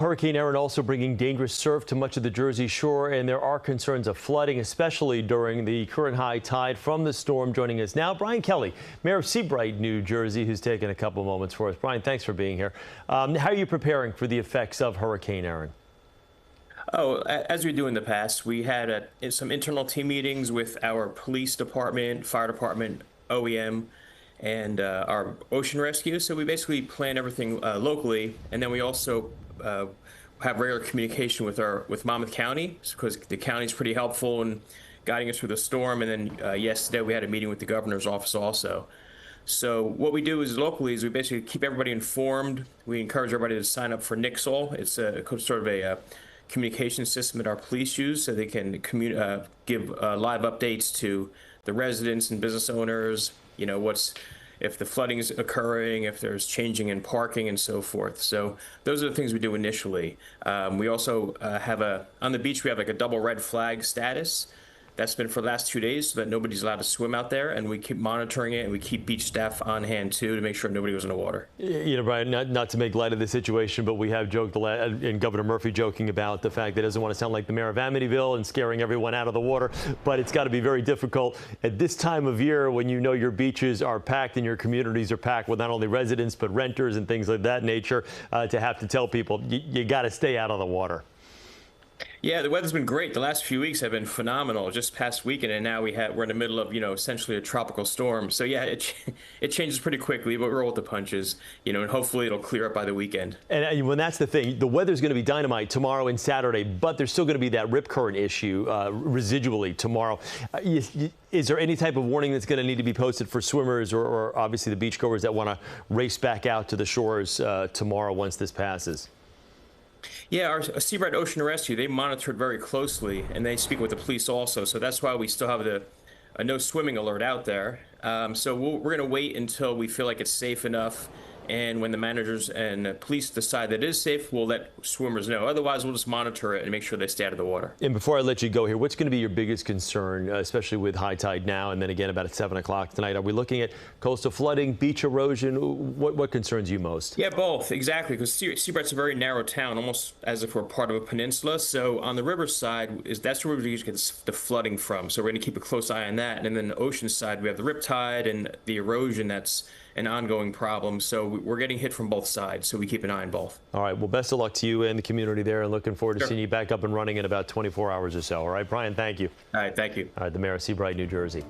Hurricane Erin also bringing dangerous surf to much of the Jersey Shore, and there are concerns of flooding, especially during the current high tide from the storm. Joining us now, Brian Kelly, Mayor of Seabright, New Jersey, who's taken a couple of moments for us. Brian, thanks for being here. How are you preparing for the effects of Hurricane Erin? Oh, as we do in the past, we had some internal team meetings with our police department, fire department, OEM, and our ocean rescue. So we basically plan everything locally, and then we also have regular communication with Monmouth County, because the county's pretty helpful in guiding us through the storm. And then yesterday we had a meeting with the governor's office also. So what we do is locally is we basically keep everybody informed. We encourage everybody to sign up for Nixle. It's sort of a communication system that our police use, so they can give live updates to the residents and business owners. You know, if the flooding is occurring, if there's changing in parking and so forth. So those are the things we do initially. We also have on the beach, we have like a double red flag status. That's been for the last 2 days, so that nobody's allowed to swim out there, and we keep monitoring it, and we keep beach staff on hand too to make sure nobody goes in the water. You know, Brian, not to make light of the situation, but we have joked and Governor Murphy joking about the fact that he doesn't want to sound like the mayor of Amityville and scaring everyone out of the water, but it's got to be very difficult at this time of year when you know your beaches are packed and your communities are packed with not only residents but renters and things of that nature, to have to tell people you got to stay out of the water. Yeah, the weather's been great. The last few weeks have been phenomenal. Just past weekend, and now we're in the middle of, essentially a tropical storm. So yeah, it changes pretty quickly, but we roll with the punches, and hopefully it'll clear up by the weekend. And when that's the thing, the weather's going to be dynamite tomorrow and Saturday, but there's still going to be that rip current issue residually tomorrow. Is there any type of warning that's going to need to be posted for swimmers or obviously the beachgoers that want to race back out to the shores tomorrow once this passes? Yeah, our Seabright Ocean Rescue, they monitor it very closely, and they speak with the police also. So that's why we still have a no swimming alert out there. So we're going to wait until we feel like it's safe enough. And when the managers and police decide that it is safe, we'll let swimmers know. Otherwise, we'll just monitor it and make sure they stay out of the water. And before I let you go here, what's going to be your biggest concern, especially with high tide now and then again about at 7 o'clock tonight? Are we looking at coastal flooding, beach erosion? What concerns you most? Yeah, both, exactly, because Seabright's a very narrow town, almost as if we're part of a peninsula. So on the river side, that's where we get the flooding from. So we're going to keep a close eye on that. And then the ocean side, we have the riptide and the erosion that's an ongoing problem. So we're getting hit from both sides, so we keep an eye on both. All right. Well, best of luck to you and the community there, and looking forward to seeing you back up and running in about 24 hours or so. All right, Brian, thank you. All right. Thank you. All right. The mayor of Seabright, New Jersey.